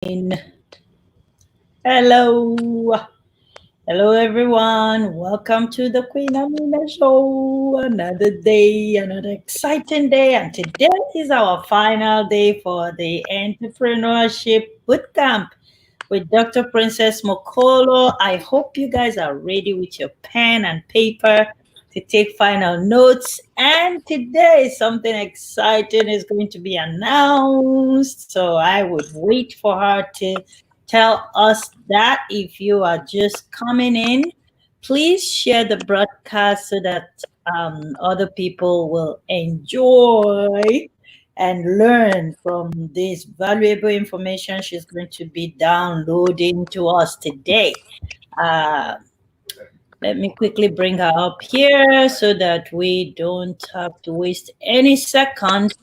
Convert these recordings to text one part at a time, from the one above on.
Hello. Hello, everyone. Welcome to the Queen Amina Show. Another day, another exciting day. And today is our final day for the Entrepreneurship Bootcamp with Dr. Princess Mokolo. I hope you guys are ready with your pen and paper to take final notes. And today, something exciting is going to be announced. So I would wait for her to tell us that. If you are just coming in, please share the broadcast so that other people will enjoy and learn from this valuable information she's going to be downloading to us today. Uh, Let me quickly bring her up here so that we don't have to waste any second.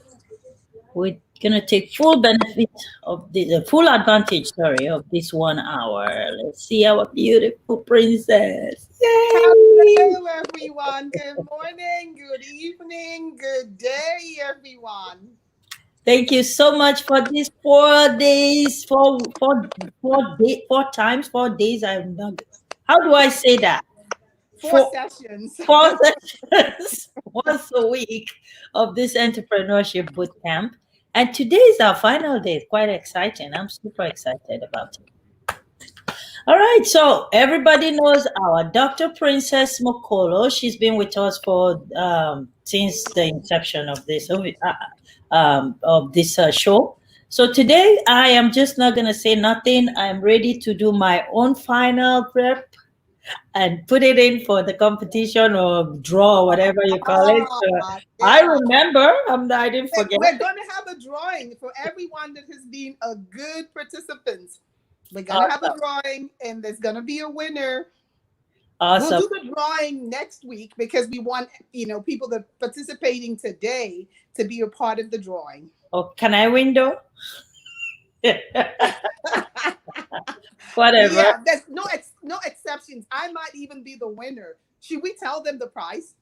We're gonna take full benefit of the full advantage, sorry, of this 1 hour. Let's see our beautiful princess. Yay! Hello, everyone. Good morning, good evening, good day, everyone. Thank you so much for these 4 days, 4 days. I'm not. How do I say that? Four Four, sessions. 4 sessions once a week of this entrepreneurship bootcamp. And today is our final day. Quite exciting. I'm super excited about it. All right, so everybody knows our Dr. Princess Mokolo. She's been with us for since the inception of this show. So today I am just not gonna say nothing. I'm ready to do my own final prep and put it in for the competition or draw, whatever you call it. So I Yeah. remember. I didn't forget. We're going to have a drawing for everyone that has been a good participant. We're going to have a Awesome. drawing, and there's going to be a winner. We'll Awesome. do the drawing next week because we want, people that are participating today to be a part of the drawing. Oh, can I win though? Whatever. Yeah, there's no exceptions. I might even be the winner. Should we tell them the price?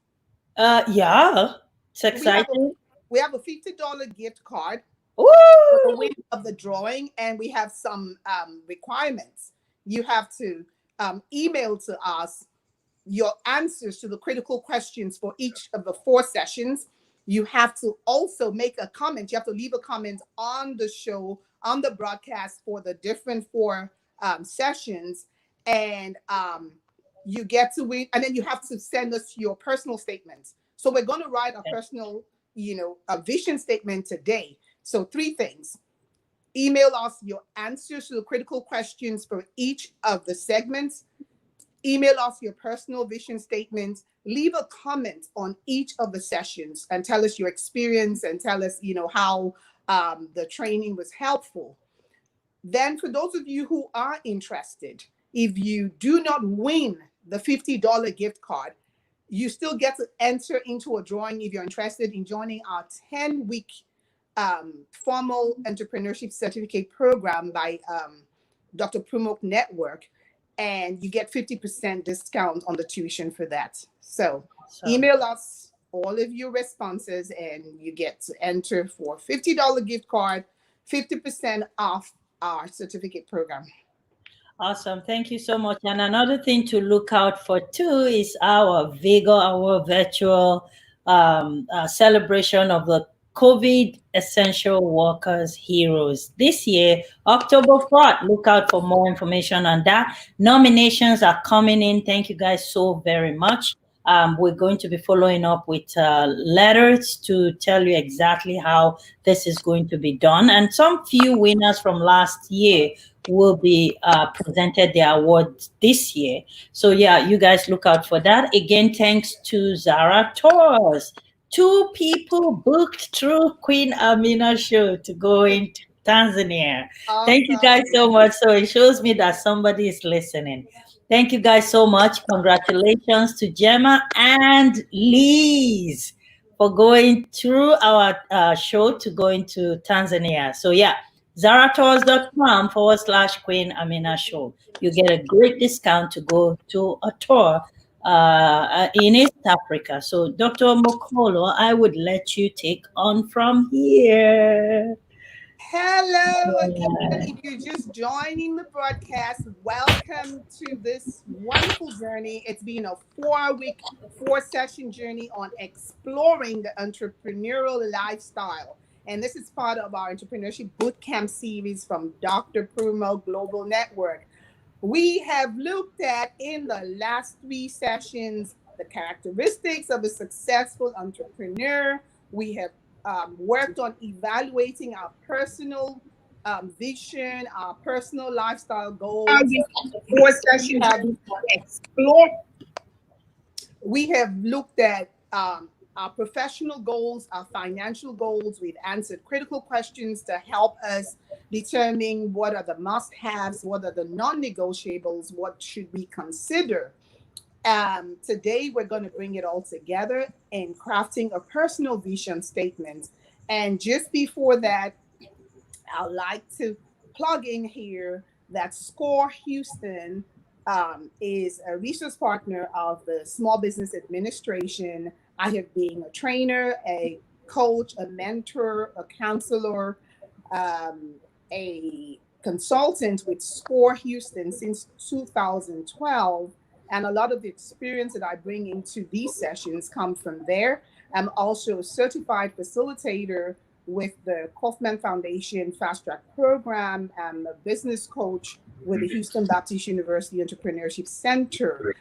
Yeah, it's We have a exciting. we have a $50 gift card for the Woo! winner of the drawing, and we have some requirements. You have to email to us your answers to the critical questions for each of the 4 sessions. You have to also make a comment. You have to leave a comment on the show, on the broadcast for the different 4 sessions. And you get to win. And then you have to send us your personal statements. So we're going to write a personal, a vision statement today. So 3 things. Email us your answers to the critical questions for each of the segments. Email us your personal vision statements. Leave a comment on each of the sessions and tell us your experience and tell us, how the training was helpful. Then, for those of you who are interested, if you do not win the $50 gift card, you still get to enter into a drawing if you're interested in joining our 10-week formal entrepreneurship certificate program by DRPRUMOK Network. And you get 50% discount on the tuition for that. So email us all of your responses and you get to enter for $50 gift card, 50% off our certificate program. Awesome. Thank you so much. And another thing to look out for too is our Vigor, our virtual celebration of the COVID essential workers heroes this year, October 4th. Look out for more information on that. Nominations are coming in. Thank you guys so very much. We're going to be following up with letters to tell you exactly how this is going to be done. And some few winners from last year will be presented their awards this year. So yeah, you guys look out for that. Again, thanks to Zara Torres. 2 people booked through Queen Amina show to go into Tanzania. Awesome. Thank you guys so much. So it shows me that somebody is listening. Thank you guys so much. Congratulations to Gemma and Liz for going through our show to go into Tanzania. So yeah, zaratours.com/Queen Amina show. You get a great discount to go to a tour in East Africa. So Dr. Mokolo, I would let you take on from here. Hello again. If you're just joining the broadcast, welcome to this wonderful journey. It's been a 4-week, 4-session journey on exploring the entrepreneurial lifestyle. And this is part of our Entrepreneurship Bootcamp series from DRPRUMOK Global Network. We have looked at in the last 3 sessions the characteristics of a successful entrepreneur. We have worked on evaluating our personal vision, our personal lifestyle goals. 4 sessions have explored. We have looked at our professional goals, our financial goals. We've answered critical questions to help us determine what are the must-haves, what are the non-negotiables, what should we consider. Today, we're going to bring it all together in crafting a personal vision statement. And just before that, I'd like to plug in here that SCORE Houston is a resource partner of the Small Business Administration. I have been a trainer, a coach, a mentor, a counselor, a consultant with SCORE Houston since 2012. And a lot of the experience that I bring into these sessions come from there. I'm also a certified facilitator with the Kaufman Foundation Fast Track Program. I'm a business coach with the Houston Baptist University Entrepreneurship Center.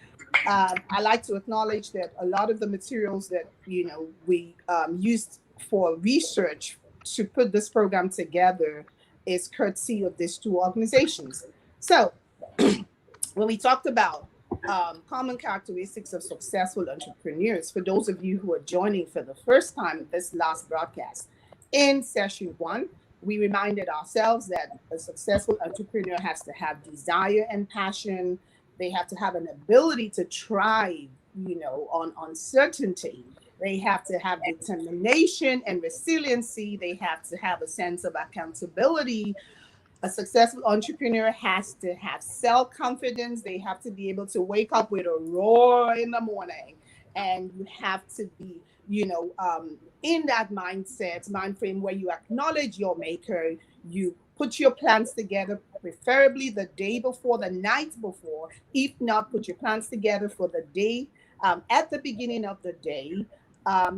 I like to acknowledge that a lot of the materials that we used for research to put this program together is courtesy of these 2 organizations. So when we talked about common characteristics of successful entrepreneurs, for those of you who are joining for the first time this last broadcast, in session 1, we reminded ourselves that a successful entrepreneur has to have desire and passion. They have to have an ability to thrive, on uncertainty. They have to have determination and resiliency. They have to have a sense of accountability. A successful entrepreneur has to have self-confidence. They have to be able to wake up with a roar in the morning. And you have to be, in that mind frame where you acknowledge your maker, you put your plans together, preferably the day before, the night before. If not, put your plans together for the day. At the beginning of the day,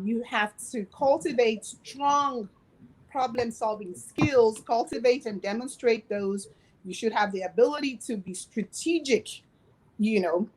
you have to cultivate strong problem-solving skills, cultivate and demonstrate those. You should have the ability to be strategic, in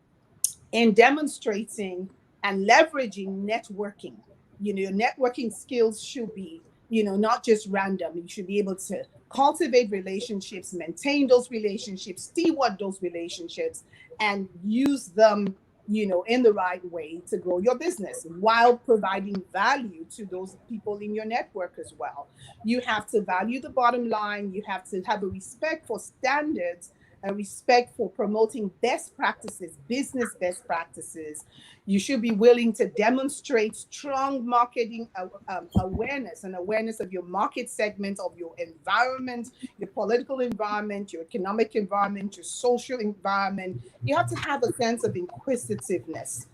demonstrating and leveraging networking. Your networking skills should be, not just random. You should be able to cultivate relationships, maintain those relationships, steward those relationships, and use them, in the right way to grow your business while providing value to those people in your network as well. You have to value the bottom line. You have to have a respect for standards, a respect for promoting best practices, business best practices. You should be willing to demonstrate strong marketing awareness, and awareness of your market segment, of your environment, your political environment, your economic environment, your social environment. You have to have a sense of inquisitiveness,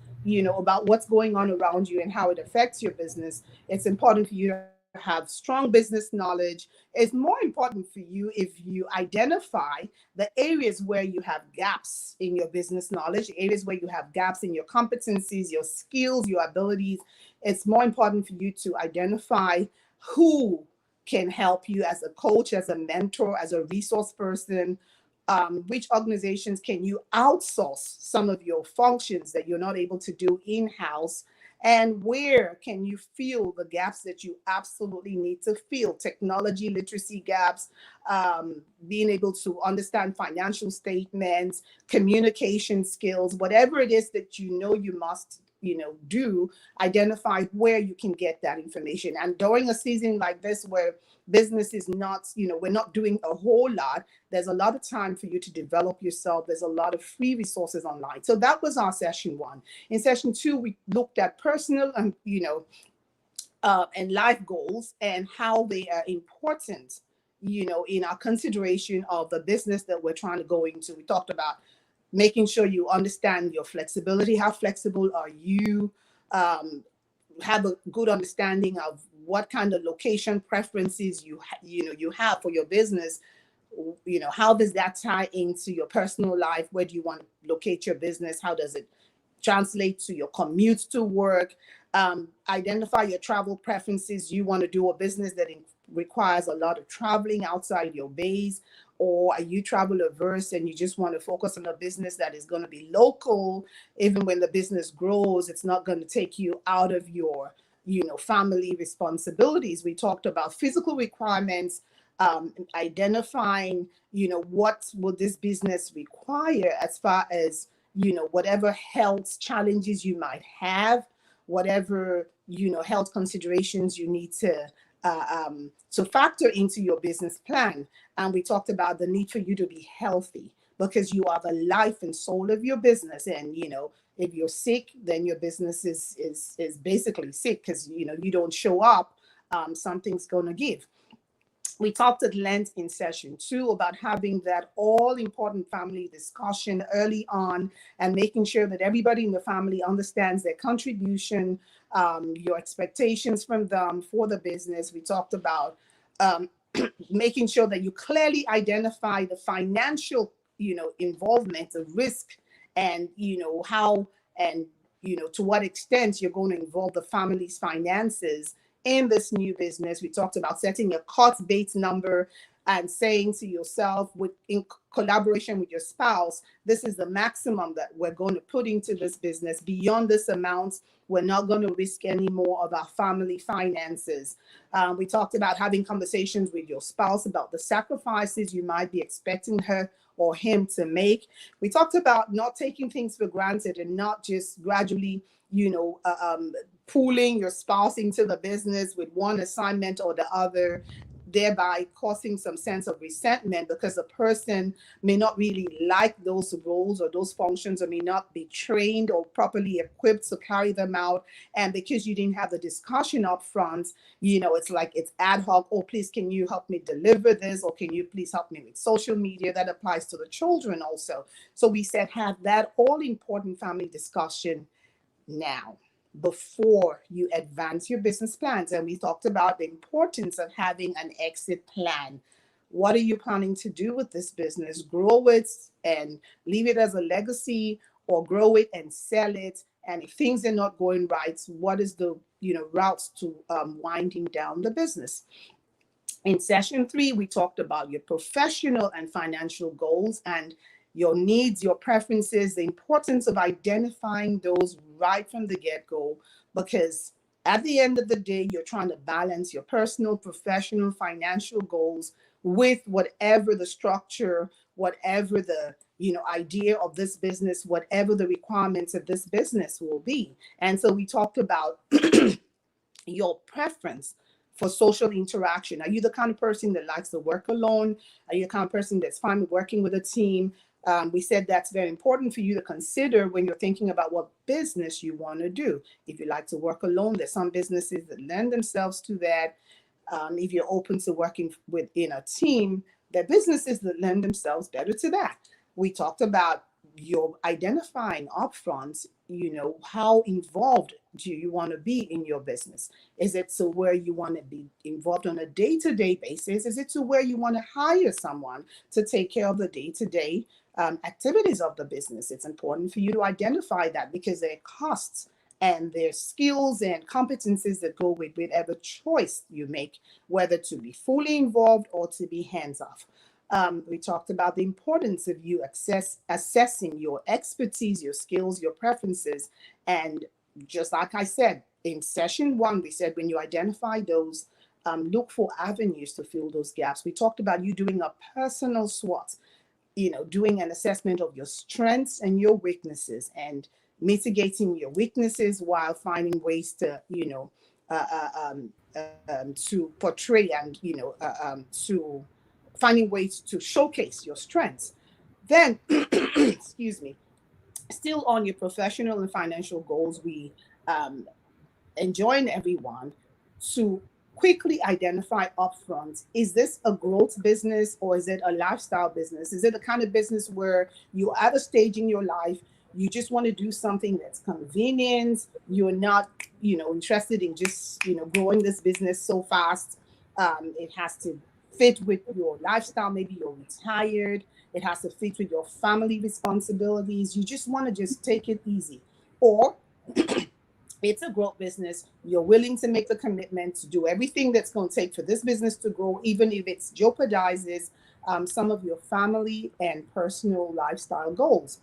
about what's going on around you and how it affects your business. It's important for you to have strong business knowledge. It's more important for you if you identify the areas where you have gaps in your business knowledge, areas where you have gaps in your competencies, your skills, your abilities. It's more important for you to identify who can help you as a coach, as a mentor, as a resource person. Which organizations can you outsource some of your functions that you're not able to do in-house? And where can you fill the gaps that you absolutely need to fill? Technology literacy gaps, being able to understand financial statements, communication skills, whatever it is that you must do, identify where you can get that information. And during a season like this where business is not, we're not doing a whole lot, there's a lot of time for you to develop yourself. There's a lot of free resources online. So that was our session 1. In session 2, we looked at personal and, and life goals and how they are important, in our consideration of the business that we're trying to go into. We talked about making sure you understand your flexibility. How flexible are you? have a good understanding of what kind of location preferences you have for your business. How does that tie into your personal life? Where do you want to locate your business? How does it translate to your commute to work? Identify your travel preferences. You want to do a business that requires a lot of traveling outside your base, or are you travel averse and you just want to focus on a business that is going to be local? Even when the business grows, it's not going to take you out of your family responsibilities. We talked about physical requirements, identifying what will this business require as far as whatever health challenges you might have, whatever health considerations you need to factor into your business plan. And we talked about the need for you to be healthy, because you are the life and soul of your business. And if you're sick, then your business is basically sick, because you don't show up, something's going to give. We talked at length in session 2 about having that all important family discussion early on, and making sure that everybody in the family understands their contribution, your expectations from them for the business. We talked about making sure that you clearly identify the financial, involvement, the risk, and how and to what extent you're going to involve the family's finances in this new business. We talked about setting a cost-based number and saying to yourself, in collaboration with your spouse, this is the maximum that we're going to put into this business. Beyond this amount, we're not going to risk any more of our family finances. We talked about having conversations with your spouse about the sacrifices you might be expecting her or him to make. We talked about not taking things for granted and not just gradually, pulling your spouse into the business with one assignment or the other, thereby causing some sense of resentment, because the person may not really like those roles or those functions, or may not be trained or properly equipped to carry them out. And because you didn't have the discussion up front, it's like it's ad hoc. Oh, please, can you help me deliver this? Or can you please help me with social media? That applies to the children also. So we said, have that all important family discussion now, before you advance your business plans. And we talked about the importance of having an exit plan. What are you planning to do with this business? Grow it and leave it as a legacy, or grow it and sell it? And if things are not going right, what is the routes to winding down the business? In session 3, we talked about your professional and financial goals and your needs, your preferences, the importance of identifying those right from the get-go, because at the end of the day, you're trying to balance your personal, professional, financial goals with whatever the structure, whatever the idea of this business, whatever the requirements of this business will be. And so we talked about your preference for social interaction. Are you the kind of person that likes to work alone? Are you the kind of person that's fine working with a team? We said that's very important for you to consider when you're thinking about what business you want to do. If you like to work alone, there's some businesses that lend themselves to that. If you're open to working within a team, there are businesses that lend themselves better to that. We talked about your identifying upfront, how involved do you want to be in your business? Is it to where you want to be involved on a day-to-day basis? Is it to where you want to hire someone to take care of the day-to-day activities of the business? It's important for you to identify that, because there are costs and there's skills and competencies that go with whatever choice you make, whether to be fully involved or to be hands-off. We talked about the importance of you assessing your expertise, your skills, your preferences. And just like I said, in session 1, we said when you identify those, look for avenues to fill those gaps. We talked about you doing a personal SWOT, doing an assessment of your strengths and your weaknesses, and mitigating your weaknesses while finding ways to, to portray and, to finding ways to showcase your strengths. Then, excuse me, still on your professional and financial goals, we enjoin everyone to quickly identify upfront, is this a growth business or is it a lifestyle business? Is it the kind of business where you're at a stage in your life You just want to do something that's convenient. You're not, interested in just, growing this business so fast. It has to fit with your lifestyle. Maybe you're retired. It has to fit with your family responsibilities. You just want to just take it easy. Or it's a growth business. You're willing to make the commitment to do everything that's going to take for this business to grow, even if it jeopardizes some of your family and personal lifestyle goals.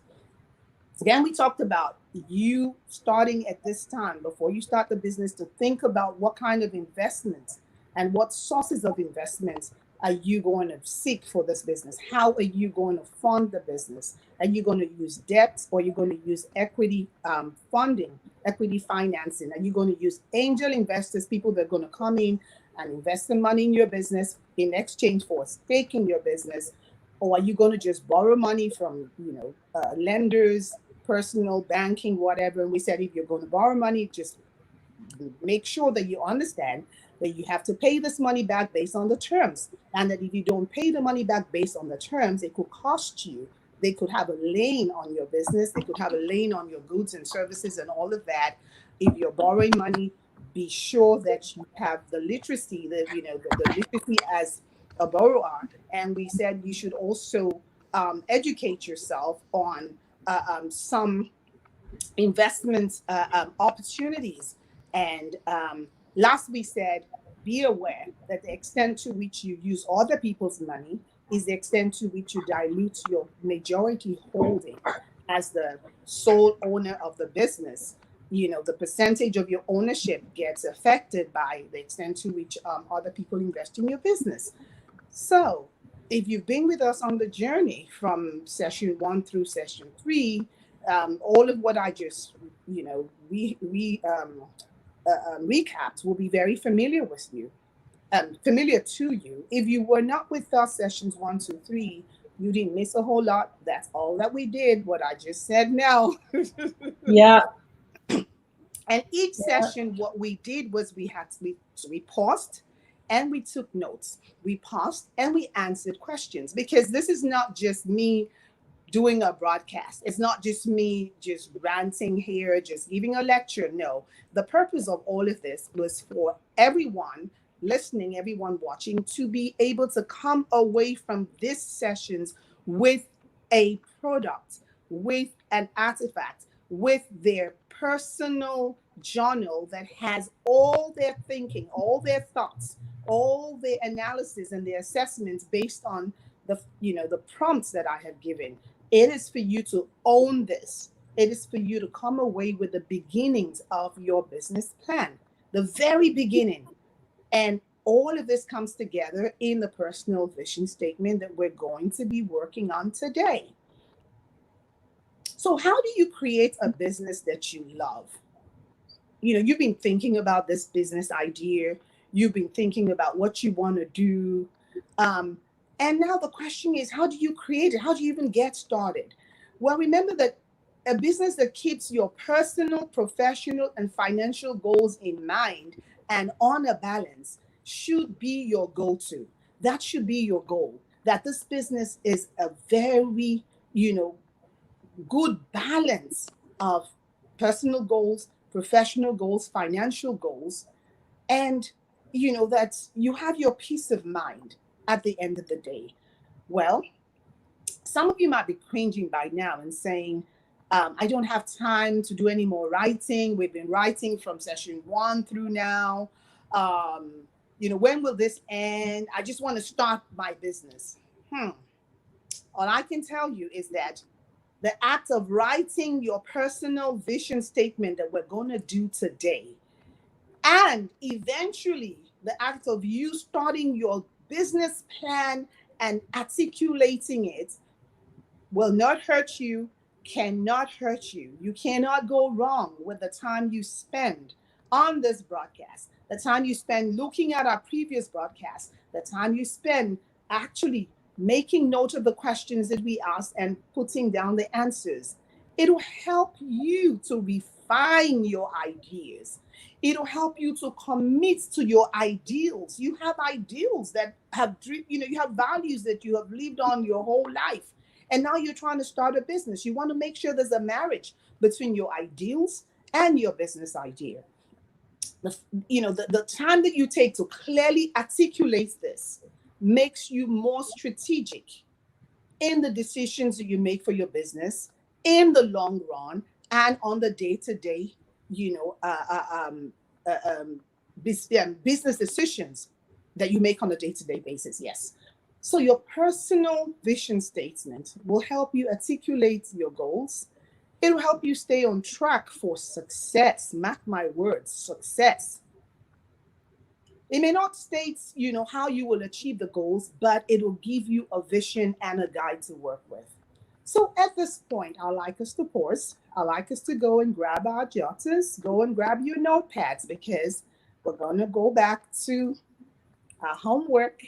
Again, we talked about you starting at this time, before you start the business, to think about what kind of investments and what sources of investments are you going to seek for this business? How are you going to fund the business? Are you going to use debt, or are you going to use equity funding, equity financing? Are you going to use angel investors, people that are going to come in and invest some money in your business in exchange for a stake in your business? Or are you going to just borrow money from, lenders, personal banking, whatever? And we said, if you're going to borrow money, just make sure that you understand that you have to pay this money back based on the terms. And that if you don't pay the money back based on the terms, it could cost you. They could have a lien on your business. They could have a lien on your goods and services and all of that. If you're borrowing money, be sure that you have the literacy, the literacy as a borrower. And we said you should also educate yourself on some investment opportunities. And last, we said, be aware that the extent to which you use other people's money is the extent to which you dilute your majority holding as the sole owner of the business. The percentage of your ownership gets affected by the extent to which other people invest in your business. So if you've been with us on the journey from session 1 through session 3, all of what I just, recapped will be very familiar with you, familiar to you. If you were not with us sessions 1, 2, 3, you didn't miss a whole lot. That's all that we did, what I just said now. Yeah. And each session, what we did was we paused and we took notes. We paused and we answered questions, because this is not just me doing a broadcast. It's not just me just ranting here, just giving a lecture. No, the purpose of all of this was for everyone listening, everyone watching, to be able to come away from these sessions with a product, with an artifact, with their personal journal that has all their thinking, all their thoughts, all their analysis and their assessments based on the prompts that I have given. It is for you to own this. It is for you to come away with the beginnings of your business plan, the very beginning. And all of this comes together in the personal vision statement that we're going to be working on today. So how do you create a business that you love? You've been thinking about this business idea. You've been thinking about what you want to do. And now the question is, how do you create it? How do you even get started? Well, remember that a business that keeps your personal, professional, and financial goals in mind and on a balance should be your go-to. That should be your goal. That this business is a very, good balance of personal goals, professional goals, financial goals, and that you have your peace of mind at the end of the day. Well, some of you might be cringing by now and saying, I don't have time to do any more writing. We've been writing from session 1 through now. When will this end? I just want to start my business. All I can tell you is that the act of writing your personal vision statement that we're going to do today, and eventually the act of you starting your business plan and articulating it, will not hurt you, cannot hurt you. You cannot go wrong with the time you spend on this broadcast, the time you spend looking at our previous broadcast, the time you spend actually making note of the questions that we asked and putting down the answers. It'll help you to refine your ideas. It'll help you to commit to your ideals. You have ideals that have, you have values that you have lived on your whole life. And now you're trying to start a business. You want to make sure there's a marriage between your ideals and your business idea. The time that you take to clearly articulate this makes you more strategic in the decisions that you make for your business in the long run and on the day-to-day, business decisions that you make on a day-to-day basis. Yes. So your personal vision statement will help you articulate your goals. It will help you stay on track for success. Mark my words, success. It may not state, how you will achieve the goals, but it will give you a vision and a guide to work with. So at this point, I'd like us to pause. I'd like us to go and grab our jotters, go and grab your notepads, because we're going to go back to our homework.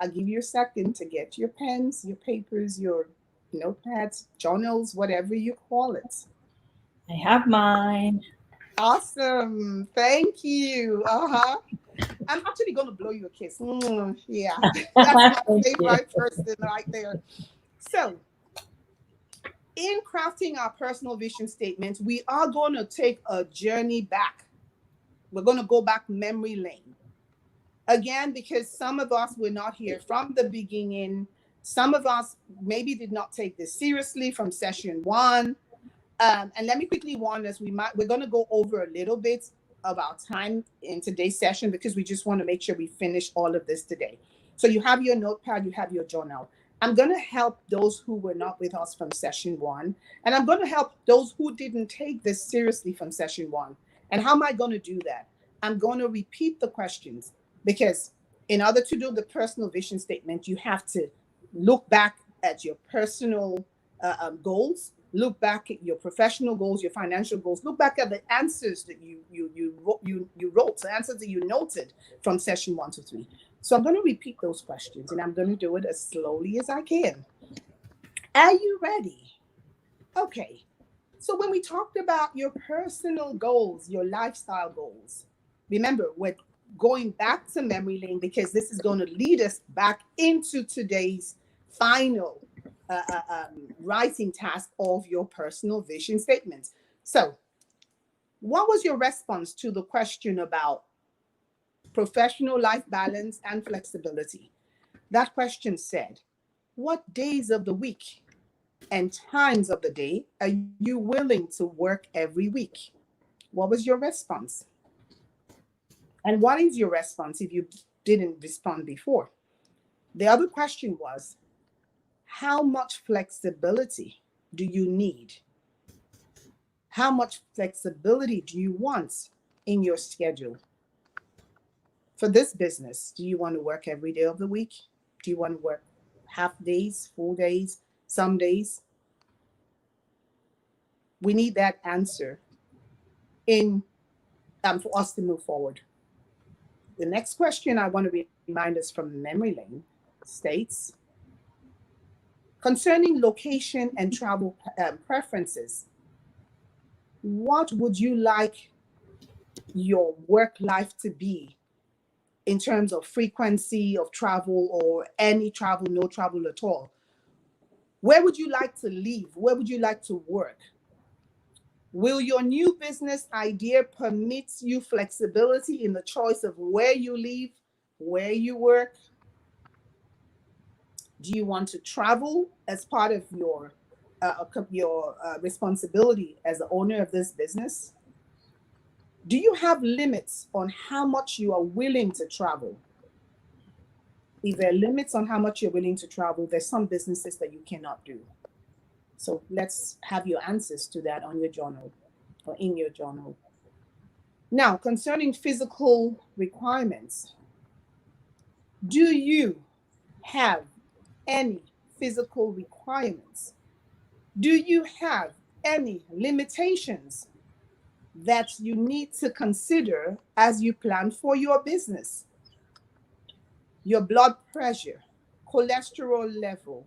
I'll give you a second to get your pens, your papers, your notepads, journals, whatever you call it. I have mine. Awesome. Thank you. I'm actually going to blow you a kiss. Yeah, that's my favorite person right there. So, in crafting our personal vision statement, we are going to take a journey back. We're going to go back memory lane. Again, because some of us were not here from the beginning. Some of us maybe did not take this seriously from session 1. And let me quickly warn us, we're going to go over a little bit of our time in today's session, because we just want to make sure we finish all of this today. So you have your notepad, you have your journal. I'm going to help those who were not with us from session 1. And I'm going to help those who didn't take this seriously from session 1. And how am I going to do that? I'm going to repeat the questions, because in order to do the personal vision statement, you have to look back at your personal goals, look back at your professional goals, your financial goals, look back at the answers that you wrote, the answers that you noted from session 1 to 3. So I'm going to repeat those questions, and I'm going to do it as slowly as I can. Are you ready? Okay. So when we talked about your personal goals, your lifestyle goals, remember, we're going back to memory lane, because this is going to lead us back into today's final writing task of your personal vision statement. So what was your response to the question about professional life balance and flexibility? That question said, what days of the week and times of the day are you willing to work every week? What was your response? And what is your response if you didn't respond before? The other question was, how much flexibility do you need? How much flexibility do you want in your schedule? For this business, do you want to work every day of the week? Do you want to work half days, full days, some days? We need that answer for us to move forward. The next question I want to remind us from memory lane states, concerning location and travel preferences, what would you like your work life to be in terms of frequency of travel, or any travel, no travel at all? Where would you like to live? Where would you like to work? Will your new business idea permit you flexibility in the choice of where you live, where you work? Do you want to travel as part of your responsibility as the owner of this business? Do you have limits on how much you are willing to travel? If there are limits on how much you're willing to travel, there's some businesses that you cannot do. So let's have your answers to that on your journal or in your journal. Now, concerning physical requirements, do you have any physical requirements? Do you have any limitations that you need to consider as you plan for your business? Your blood pressure, cholesterol level,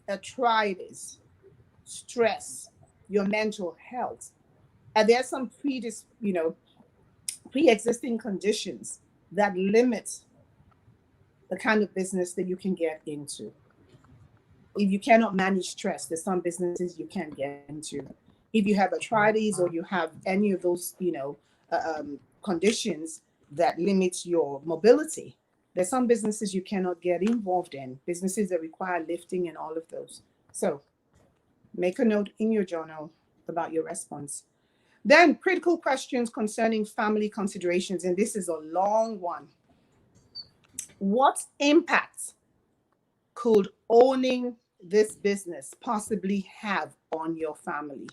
arthritis, stress, your mental health. Are there some pre-existing conditions that limit the kind of business that you can get into? If you cannot manage stress, there's some businesses you can't get into. If you have arthritis or you have any of those, conditions that limits your mobility, there's some businesses you cannot get involved in, businesses that require lifting and all of those. So make a note in your journal about your response. Then critical questions concerning family considerations, and this is a long one. What impact could owning this business possibly have on your family?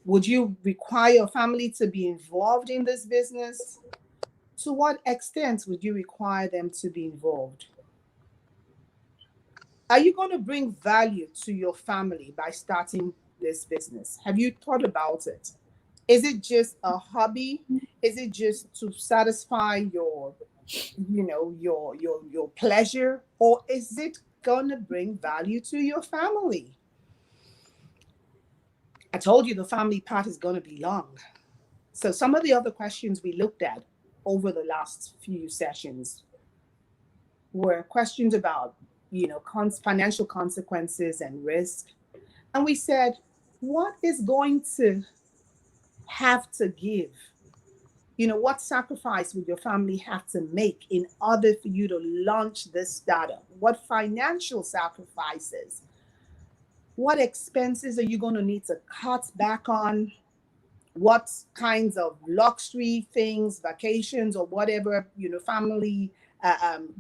Would you require your family to be involved in this business? To what extent would you require them to be involved? Are you going to bring value to your family by starting this business? Have you thought about it? Is it just a hobby? Is it just to satisfy your your pleasure, or is it going to bring value to your family? I told you the family part is going to be long. So some of the other questions we looked at over the last few sessions were questions about financial consequences and risk. And we said, what is going to have to give? What sacrifice would your family have to make in order for you to launch this startup? What financial sacrifices? What expenses are you going to need to cut back on? What kinds of luxury things, vacations, or whatever, family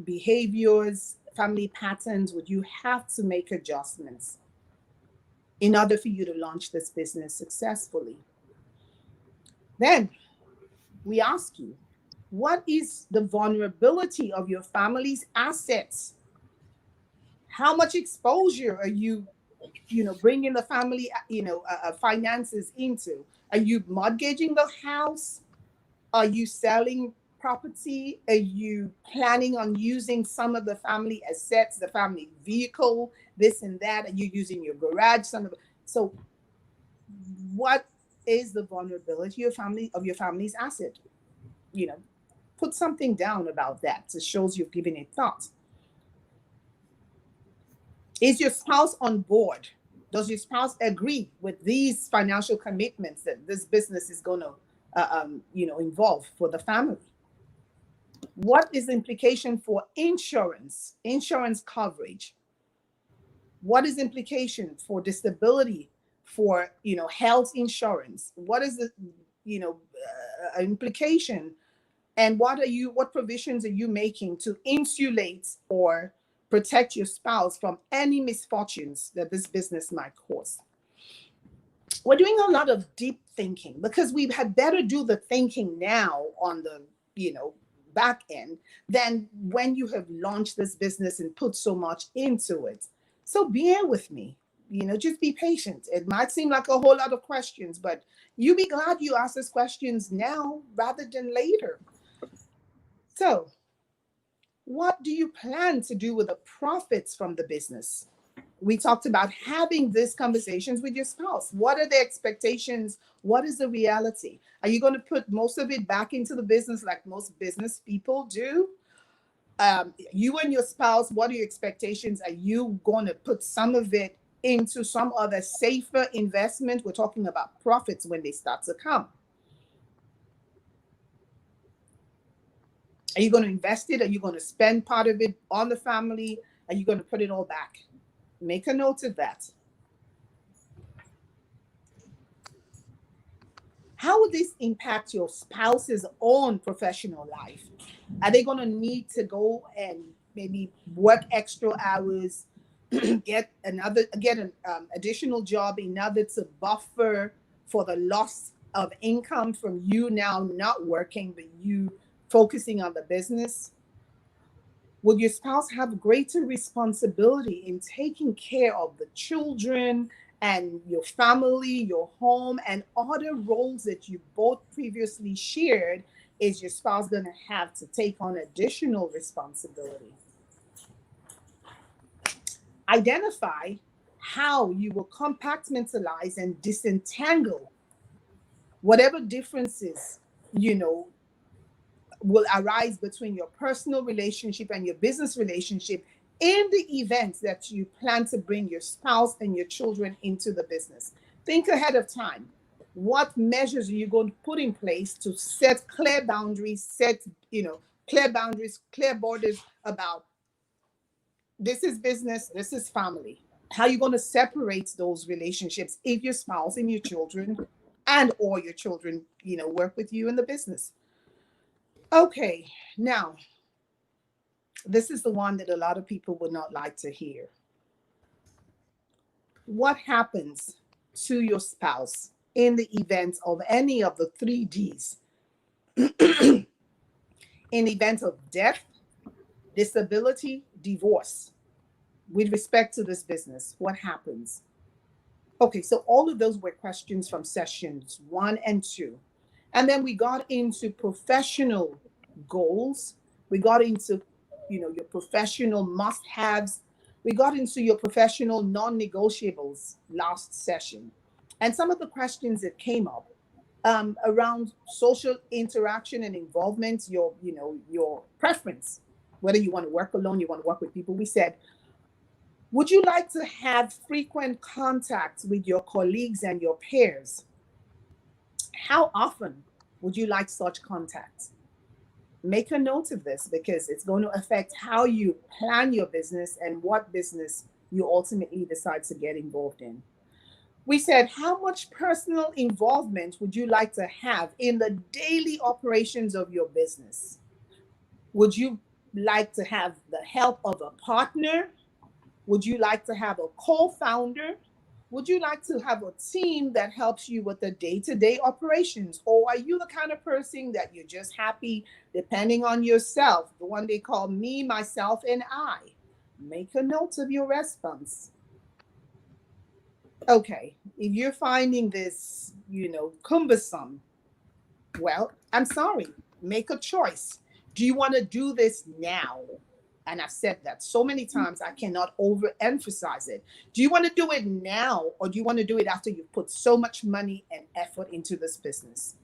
behaviors, family patterns, would you have to make adjustments in order for you to launch this business successfully? Then we ask you, what is the vulnerability of your family's assets? How much exposure are you bringing the family, finances into? Are you mortgaging the house? Are you selling property? Are you planning on using some of the family assets, the family vehicle, this and that? Are you using your garage? So what is the vulnerability of your family's asset? Put something down about that. It shows you've given it thought. Is your spouse on board? Does your spouse agree with these financial commitments that this business is going to, involve for the family? What is the implication for insurance coverage? What is the implication for disability, for health insurance? What is the implication, and what provisions are you making to insulate or protect your spouse from any misfortunes that this business might cause? We're doing a lot of deep thinking because we had better do the thinking now on the back end than when you have launched this business and put so much into it. So bear with me, just be patient. It might seem like a whole lot of questions, but you be glad you asked these questions now rather than later. So what do you plan to do with the profits from the business? We talked about having these conversations with your spouse. What are the expectations? What is the reality? Are you going to put most of it back into the business like most business people do? You and your spouse, what are your expectations? Are you going to put some of it into some other safer investment? We're talking about profits when they start to come. Are you going to invest it? Are you going to spend part of it on the family? Are you going to put it all back? Make a note of that. How would this impact your spouse's own professional life? Are they going to need to go and maybe work extra hours, get an additional job in order to buffer for the loss of income from you now not working, but you focusing on the business? Will your spouse have greater responsibility in taking care of the children and your family, your home, and other roles that you both previously shared? Is your spouse going to have to take on additional responsibility? Identify how you will compartmentalize and disentangle whatever differences, will arise between your personal relationship and your business relationship In the event that you plan to bring your spouse and your children into the business, think ahead of time. What measures are you going to put in place to set clear boundaries, clear boundaries, clear borders about this is business, this is family. How are you going to separate those relationships if your spouse and your children and or your children, work with you in the business? Okay, now this is the one that a lot of people would not like to hear. What happens to your spouse in the event of any of the three Ds? In the event of death, disability, divorce, with respect to this business, what happens? Okay, so all of those were questions from sessions 1 and 2. And then we got into professional goals. We got into, your professional must-haves. We got into your professional non-negotiables last session. And some of the questions that came up around social interaction and involvement, your preference, whether you want to work alone, you want to work with people. We said, would you like to have frequent contact with your colleagues and your peers? How often would you like such contact? Make a note of this because it's going to affect how you plan your business and what business you ultimately decide to get involved in. We said, how much personal involvement would you like to have in the daily operations of your business? Would you like to have the help of a partner? Would you like to have a co-founder? Would you like to have a team that helps you with the day-to-day operations? Or are you the kind of person that you're just happy depending on yourself, the one they call me, myself, and I? Make a note of your response. Okay, if you're finding this, cumbersome, well, I'm sorry, make a choice. Do you want to do this now? And I've said that so many times, I cannot overemphasize it. Do you want to do it now, or do you want to do it after you've put so much money and effort into this business?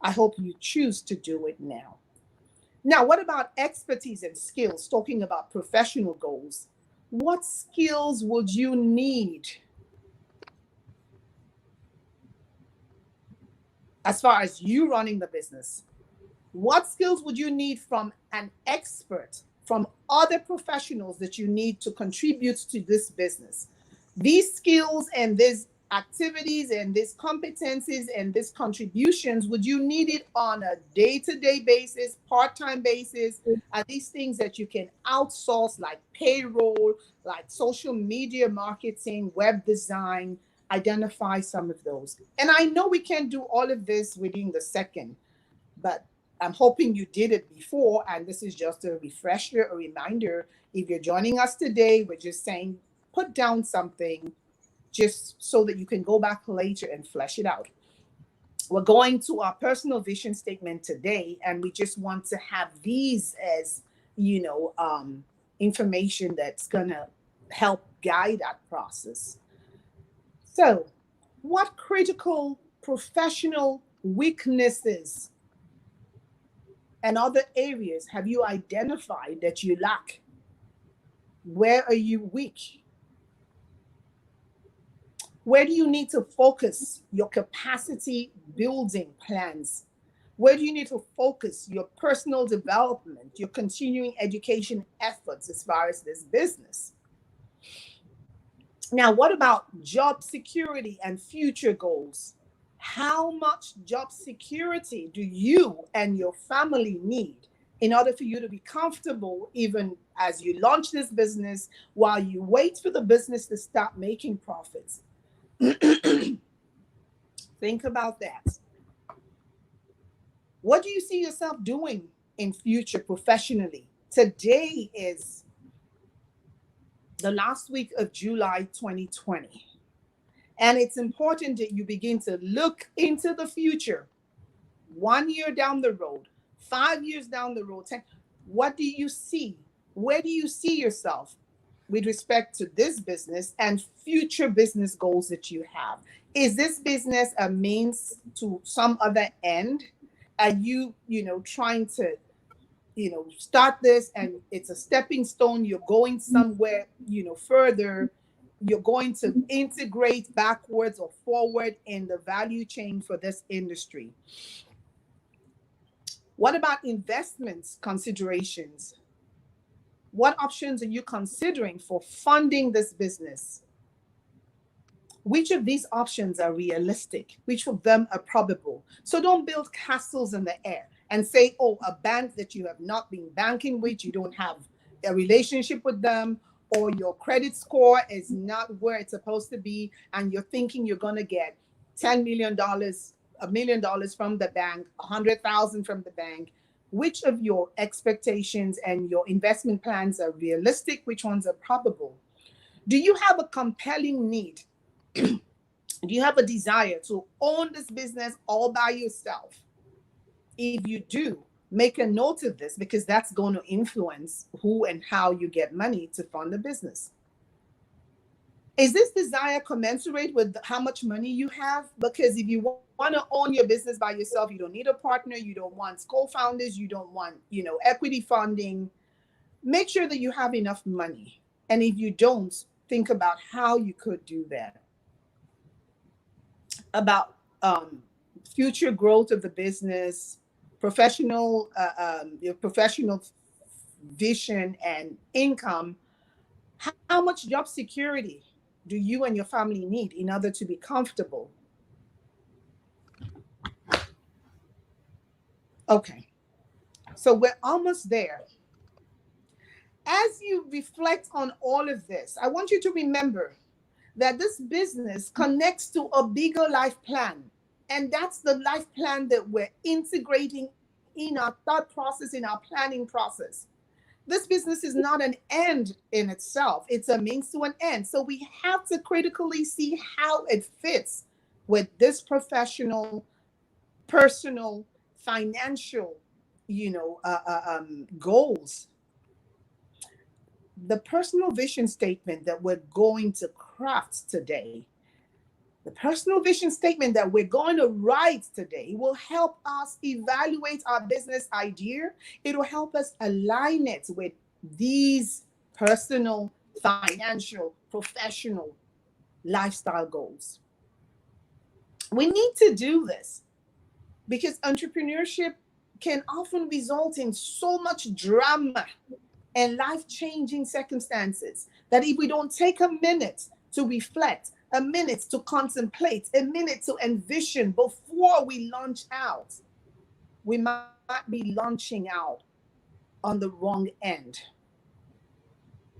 I hope you choose to do it now. Now, what about expertise and skills? Talking about professional goals, what skills would you need as far as you running the business? What skills would you need from an expert, from other professionals that you need to contribute to this business? These skills and these activities and these competencies and these contributions, would you need it on a day-to-day basis, part-time basis? Are these things that you can outsource, like payroll, like social media marketing, web design? Identify some of those. And I know we can't do all of this within the second, but I'm hoping you did it before, and this is just a refresher, a reminder. If you're joining us today, we're just saying, put down something just so that you can go back later and flesh it out. We're going to our personal vision statement today, and we just want to have these as, information that's going to help guide that process. So, what critical professional weaknesses and other areas have you identified that you lack? Where are you weak? Where do you need to focus your capacity building plans? Where do you need to focus your personal development, your continuing education efforts as far as this business? Now, what about job security and future goals? How much job security do you and your family need in order for you to be comfortable even as you launch this business, while you wait for the business to start making profits? Think about that. What do you see yourself doing in future professionally? Today is the last week of July 2020. And it's important that you begin to look into the future, 1 year down the road, 5 years down the road. What do you see? Where do you see yourself with respect to this business and future business goals that you have? Is this business a means to some other end? Are you, trying to, start this, and it's a stepping stone. You're going somewhere, further. You're going to integrate backwards or forward in the value chain for this industry. What about investments considerations? What options are you considering for funding this business? Which of these options are realistic? Which of them are probable? So don't build castles in the air and say, oh, a bank that you have not been banking with, you don't have a relationship with them, or your credit score is not where it's supposed to be, and you're thinking you're going to get $10 million, $1 million from the bank, 100,000 from the bank. Which of your expectations and your investment plans are realistic? Which ones are probable? Do you have a compelling need? Do you have a desire to own this business all by yourself? If you do, make a note of this, because that's going to influence who and how you get money to fund the business. Is this desire commensurate with how much money you have? Because if you want to own your business by yourself, you don't need a partner, you don't want co-founders, you don't want, equity funding. Make sure that you have enough money. And if you don't, think about how you could do that. About future growth of the business, your professional vision and income. How much job security do you and your family need in order to be comfortable? Okay, so we're almost there. As you reflect on all of this, I want you to remember that this business connects to a bigger life plan. And that's the life plan that we're integrating in our thought process, in our planning process. This business is not an end in itself. It's a means to an end. So we have to critically see how it fits with this professional, personal, financial, goals. The personal vision statement that we're going to craft today, the personal vision statement that we're going to write today, will help us evaluate our business idea. It will help us align it with these personal, financial, professional, lifestyle goals. We need to do this because entrepreneurship can often result in so much drama and life-changing circumstances that if we don't take a minute to reflect, a minute to contemplate, a minute to envision before we launch out, we might be launching out on the wrong end.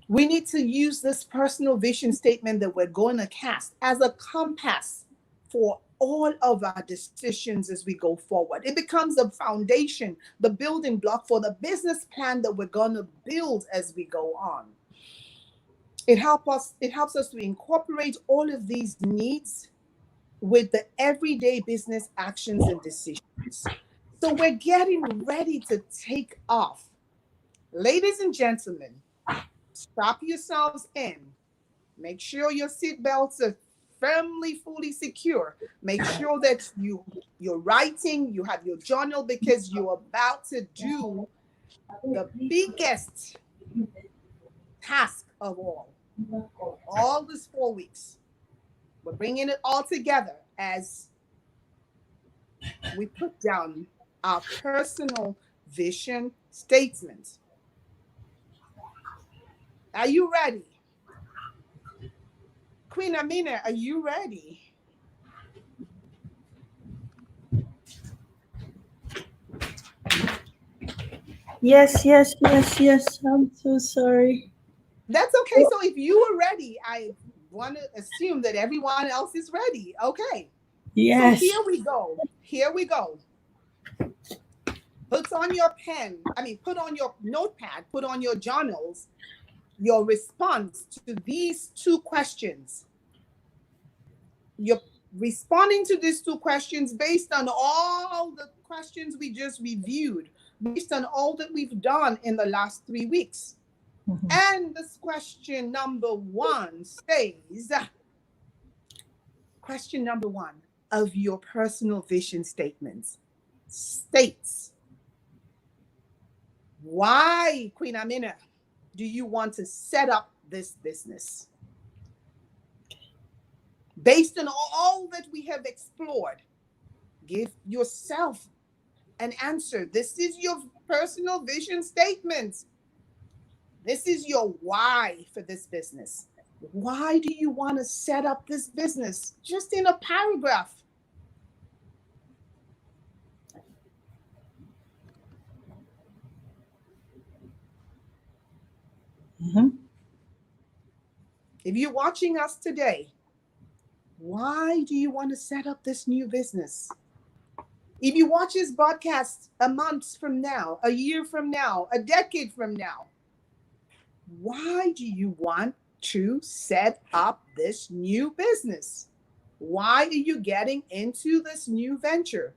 We need to use this personal vision statement that we're going to cast as a compass for all of our decisions as we go forward. It becomes a foundation, the building block for the business plan that we're going to build as we go on. It helps us to incorporate all of these needs with the everyday business actions and decisions. So we're getting ready to take off. Ladies and gentlemen, strap yourselves in. Make sure your seatbelts are firmly, fully secure. Make sure that you're writing, you have your journal, because you're about to do the biggest task of all these 4 weeks. We're bringing it all together as we put down our personal vision statement. Are you ready? Queen Amina, are you ready? Yes. I'm so sorry. That's okay. So if you are ready, I want to assume that everyone else is ready. Okay. So Yes. here we go. Here we go. Put on your put on your notepad, put on your journals, your response to these two questions. You're responding to these two questions based on all the questions we just reviewed, based on all that we've done in the last 3 weeks. Mm-hmm. And this question number one question number one of your personal vision statements states, Why, Queen Amina, do you want to set up this business? Based on all that we have explored, give yourself an answer. This is your personal vision statement. This is your why for this business. Why do you want to set up this business? Just in a paragraph. Mhm. If you're watching us today, why do you want to set up this new business? If you watch this broadcast a month from now, a year from now, a decade from now, why do you want to set up this new business? Why are you getting into this new venture?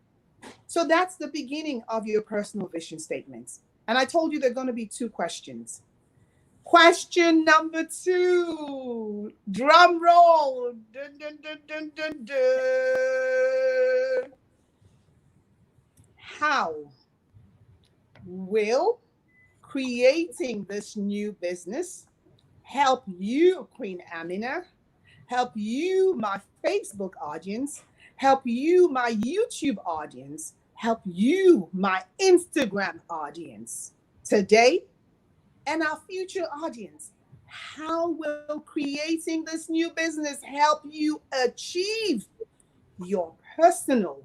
So that's the beginning of your personal vision statements. And I told you there are going to be 2 questions. Question number 2, drum roll. Dun, dun, dun, dun, dun, dun. How will creating this new business help you, Queen Amina, help you, my Facebook audience, help you, my YouTube audience, help you, my Instagram audience today and our future audience? How will creating this new business help you achieve your personal,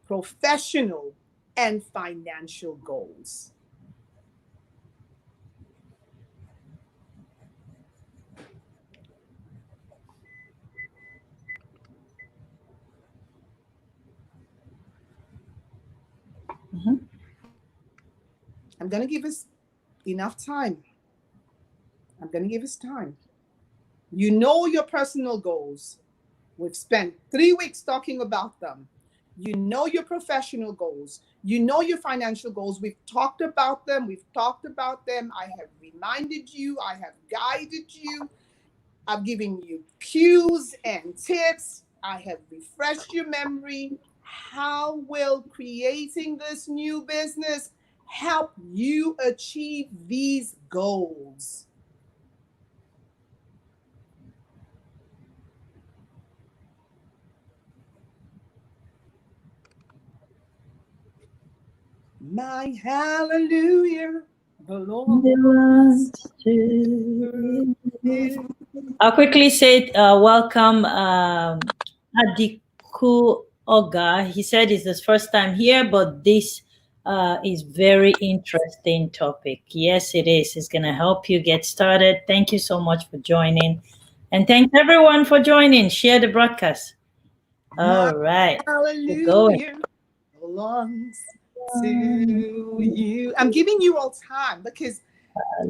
professional, and financial goals? Mhm. I'm going to give us enough time. I'm going to give us time. You know your personal goals. We've spent 3 weeks talking about them. You know your professional goals. You know your financial goals. We've talked about them. We've talked about them. I have reminded you. I have guided you. I've given you cues and tips. I have refreshed your memory. How will creating this new business help you achieve these goals? My hallelujah belongs Belongs to to you. you. I'll quickly say welcome Adiku Oga. He said it's his first time here, but this is very interesting topic. Yes, it is. It's going to help you get started. Thank you so much for joining. And thanks everyone for joining. Share the broadcast. My All right. We're going. hallelujah belongs to you. I'm giving you all time because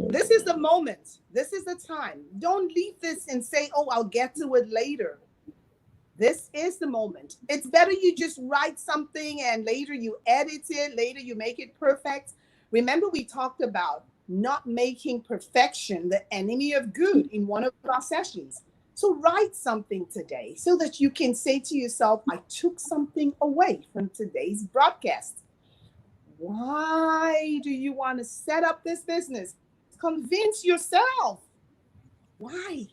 this is the moment. This is the time. Don't leave this and say, oh, I'll get to it later. This is the moment. It's better you just write something and later you edit it, later you make it perfect. Remember, we talked about not making perfection the enemy of good in one of our sessions. So write something today so that you can say to yourself, I took something away from today's broadcast. Why do you want to set up this business? Convince yourself. Why?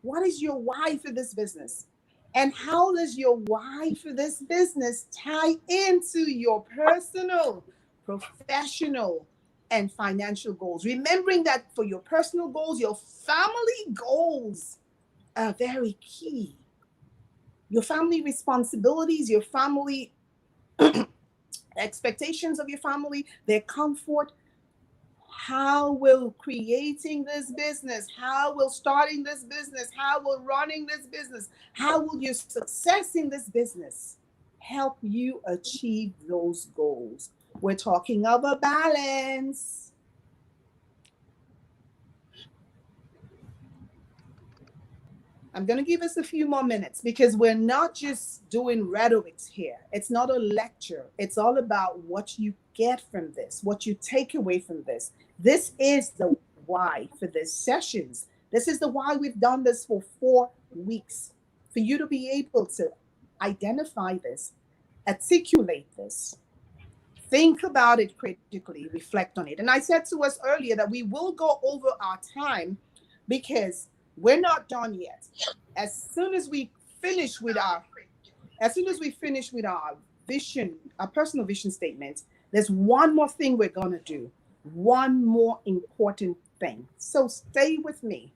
What is your why for this business? And how does your why for this business tie into your personal, professional, and financial goals? Remembering that for your personal goals, your family goals are very key. Your family responsibilities, your family expectations of your family, their comfort. How will creating this business, how will starting this business, how will running this business, how will your success in this business help you achieve those goals? We're talking of a balance. I'm going to give us a few more minutes because we're not just doing rhetorics here. It's not a lecture. It's all about what you get from this, what you take away from this. This is the why for these sessions. This is the why we've done this for 4 weeks, for you to be able to identify this, articulate this, Think about it critically, reflect on it. And I said to us earlier that we will go over our time because we're not done yet. As soon as we finish with our vision, our personal vision statement, there's one more thing we're going to do. One more important thing. So stay with me.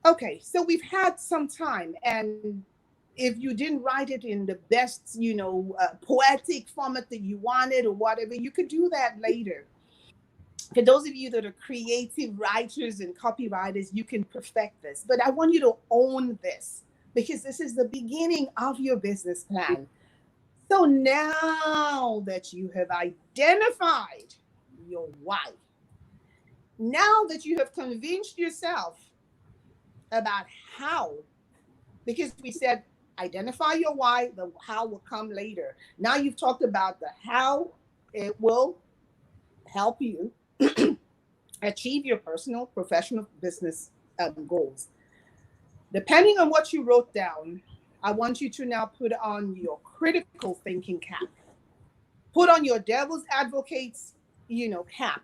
Okay, so we've had some time, and if you didn't write it in the best, poetic format that you wanted or whatever, you could do that later. For those of you that are creative writers and copywriters, you can perfect this. But I want you to own this because this is the beginning of your business plan. So now that you have identified your why, now that you have convinced yourself about how, because we said identify your why, the how will come later. Now you've talked about the how, it will help you achieve your personal, professional, business goals. Depending on what you wrote down, I want you to now put on your critical thinking cap. Put on your devil's advocates, cap.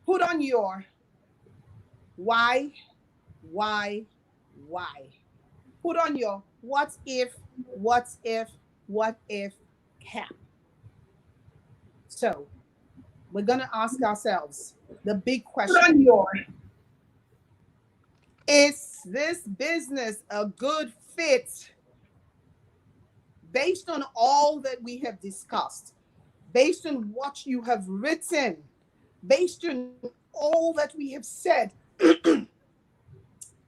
Put on your why. Put on your what if cap. So we're going to ask ourselves the big question. Is this business a good fit? Based on all that we have discussed, based on what you have written, based on all that we have said,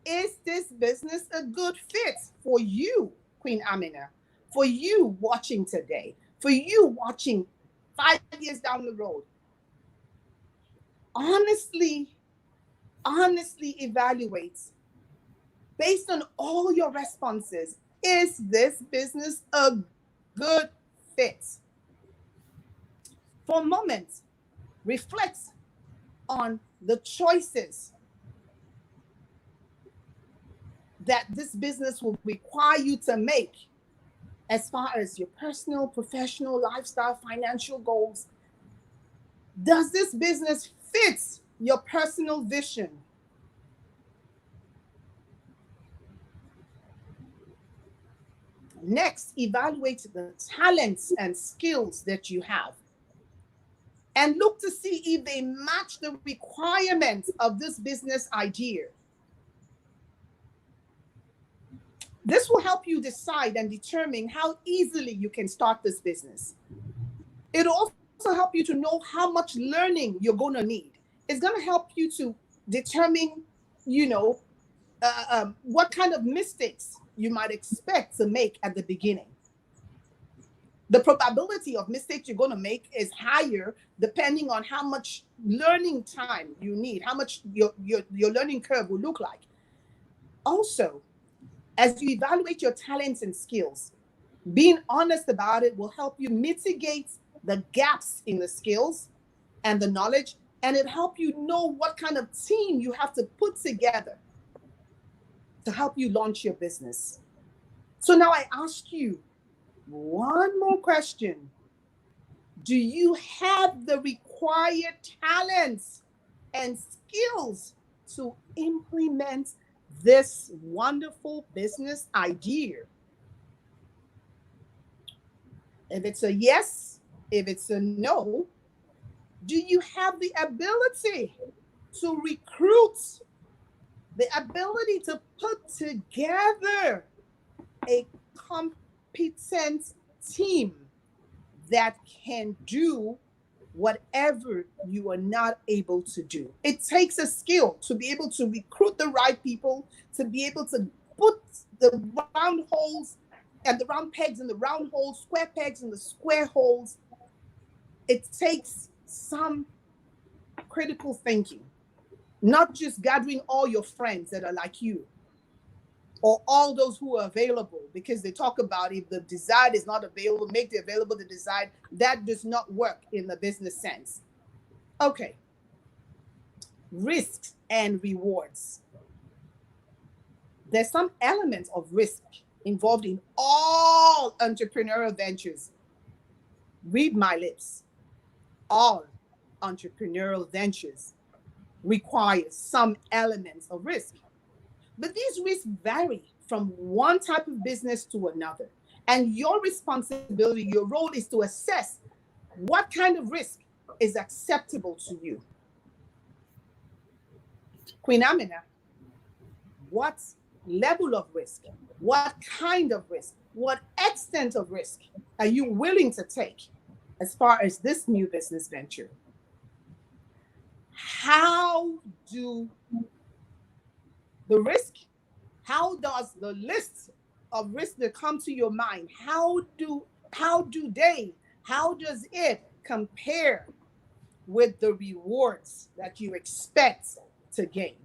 is this business a good fit for you, Queen Amina? For you watching today, for you watching 5 years down the road? Honestly evaluate based on all your responses. Is this business a good fit? For a moment, reflect on the choices that this business will require you to make as far as your personal, professional, lifestyle, financial goals. Does this business fit your personal vision? Next, evaluate the talents and skills that you have and look to see if they match the requirements of this business idea. This will help you decide and determine how easily you can start this business. It'll also help you to know how much learning you're going to need. It's going to help you to determine, what kind of mistakes you might expect to make at the beginning. The probability of mistakes you're going to make is higher depending on how much learning time you need, how much your learning curve will look like. Also, as you evaluate your talents and skills, being honest about it will help you mitigate the gaps in the skills and the knowledge, and it help you know what kind of team you have to put together to help you launch your business. So now I ask you one more question. Do you have the required talents and skills to implement this wonderful business idea? If it's a yes, if it's a no, do you have the ability to recruit, the ability to put together a competent team that can do whatever you are not able to do? It takes a skill to be able to recruit the right people, to be able to put the round holes and the round pegs in the round holes, square pegs in the square holes. It takes some critical thinking, not just gathering all your friends that are like you or all those who are available, because they talk about if the desired is not available, make the available the desired. That does not work in the business sense. Okay. Risks and rewards. There's some elements of risk involved in all entrepreneurial ventures. Read my lips. All entrepreneurial ventures require some elements of risk. But these risks vary from one type of business to another. And your responsibility, your role is to assess what kind of risk is acceptable to you. Queen Amina, what level of risk, what kind of risk, what extent of risk are you willing to take as far as this new business venture? How do the risk, how does the list of risks that come to your mind, how does it compare with the rewards that you expect to gain?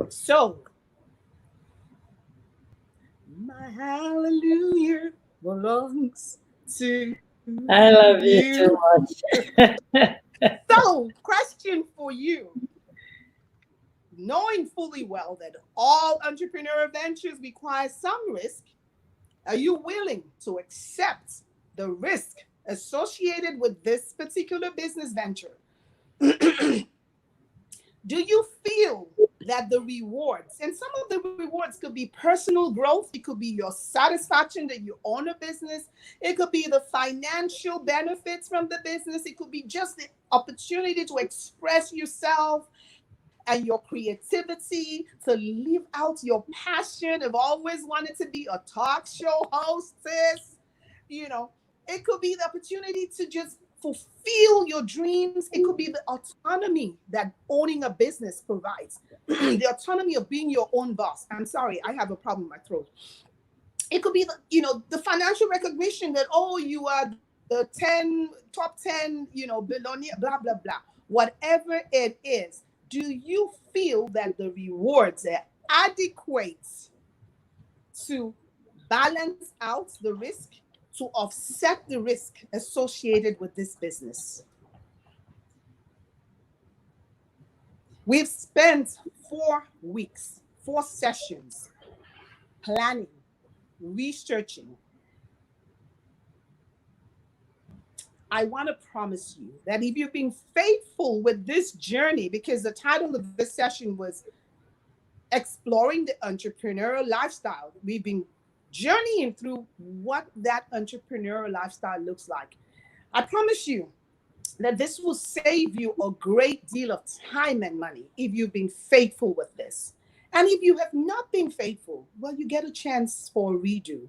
So, my hallelujah belongs to I love you too you. much. So, question for you. Knowing fully well that all entrepreneurial ventures require some risk, are you willing to accept the risk associated with this particular business venture? Do you feel that the rewards, and some of the rewards could be personal growth, it could be your satisfaction that you own a business, it could be the financial benefits from the business, it could be just the opportunity to express yourself and your creativity, to live out your passion. I've always wanted to be a talk show hostess. You know, it could be the opportunity to just fulfill your dreams. It could be the autonomy that owning a business provides, the autonomy of being your own boss. I'm sorry, I have a problem with my throat. It could be the financial recognition that, oh, you are the top 10 billionaire, blah blah blah. Whatever it is, do you feel that the rewards are adequate to balance out the risk, to offset the risk associated with this business? We've spent 4 weeks, 4 sessions planning, researching. I want to promise you that if you've been faithful with this journey, because the title of this session was Exploring the Entrepreneurial Lifestyle, we've been journeying through what that entrepreneurial lifestyle looks like. I promise you that this will save you a great deal of time and money if you've been faithful with this. And if you have not been faithful, well, you get a chance for a redo.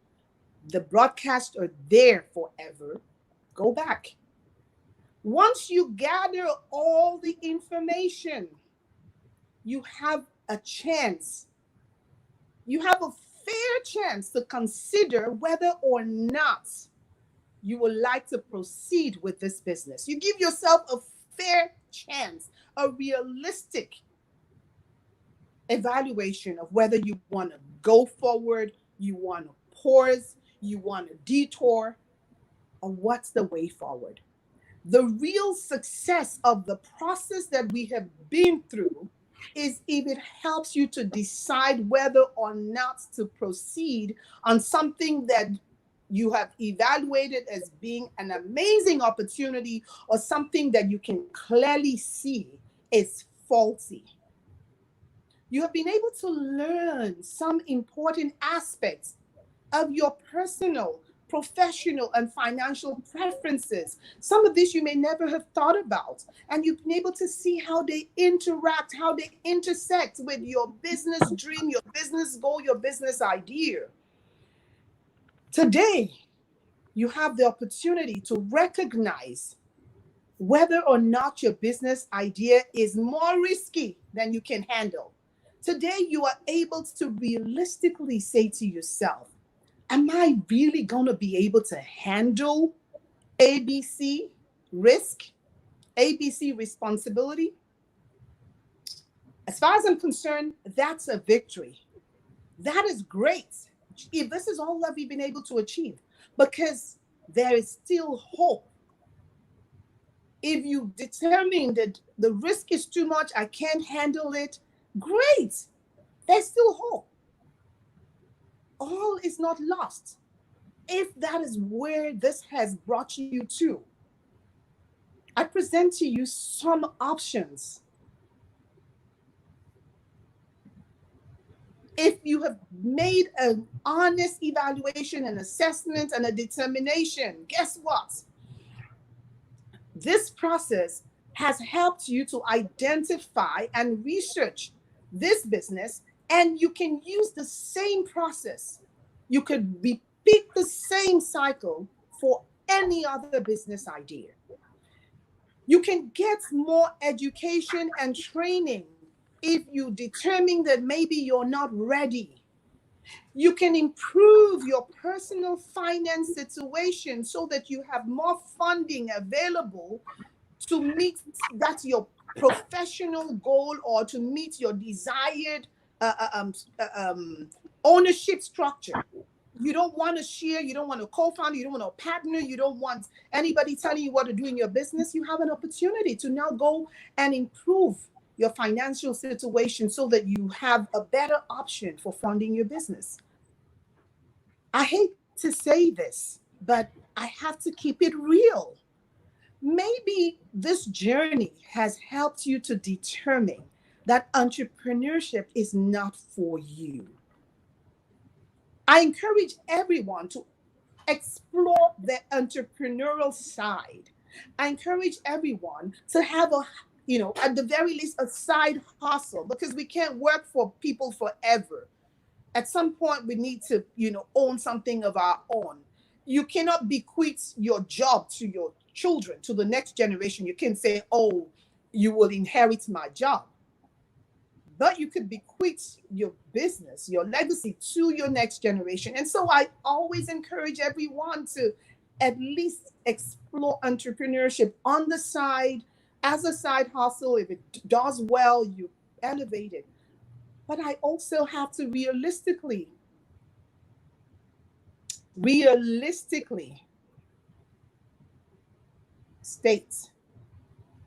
The broadcasts are there forever. Go back. Once you gather all the information, you have a chance. You have a fair chance to consider whether or not you would like to proceed with this business. You give yourself a fair chance, a realistic evaluation of whether you want to go forward, you want to pause, you want to detour, or what's the way forward. The real success of the process that we have been through is if it helps you to decide whether or not to proceed on something that you have evaluated as being an amazing opportunity, or something that you can clearly see is faulty. You have been able to learn some important aspects of your personal, professional, and financial preferences. Some of this you may never have thought about. And you've been able to see how they interact, how they intersect with your business dream, your business goal, your business idea. Today, you have the opportunity to recognize whether or not your business idea is more risky than you can handle. Today, you are able to realistically say to yourself, am I really going to be able to handle ABC risk, ABC responsibility? As far as I'm concerned, that's a victory. That is great. If this is all that we've been able to achieve, because there is still hope. If you determine that the risk is too much, I can't handle it, great. There's still hope. All is not lost. If that is where this has brought you to, I present to you some options. If you have made an honest evaluation, an assessment, and a determination, guess what? This process has helped you to identify and research this business, and you can use the same process. You could repeat the same cycle for any other business idea. You can get more education and training if you determine that maybe you're not ready. You can improve your personal finance situation so that you have more funding available to meet that's your professional goal or to meet your desired uh, uh, um, uh, um, ownership structure. You don't want to share, you don't want to co-founder, you don't want a partner, you don't want anybody telling you what to do in your business. You have an opportunity to now go and improve your financial situation so that you have a better option for funding your business. I hate to say this, but I have to keep it real. Maybe this journey has helped you to determine that entrepreneurship is not for you. I encourage everyone to explore the entrepreneurial side. I encourage everyone to have at the very least, a side hustle, because we can't work for people forever. At some point, we need to, own something of our own. You cannot bequeath your job to your children, to the next generation. You can say, oh, you will inherit my job. But you could bequeath your business, your legacy to your next generation. And so I always encourage everyone to at least explore entrepreneurship on the side as a side hustle. If it does well, you elevate it. But I also have to realistically state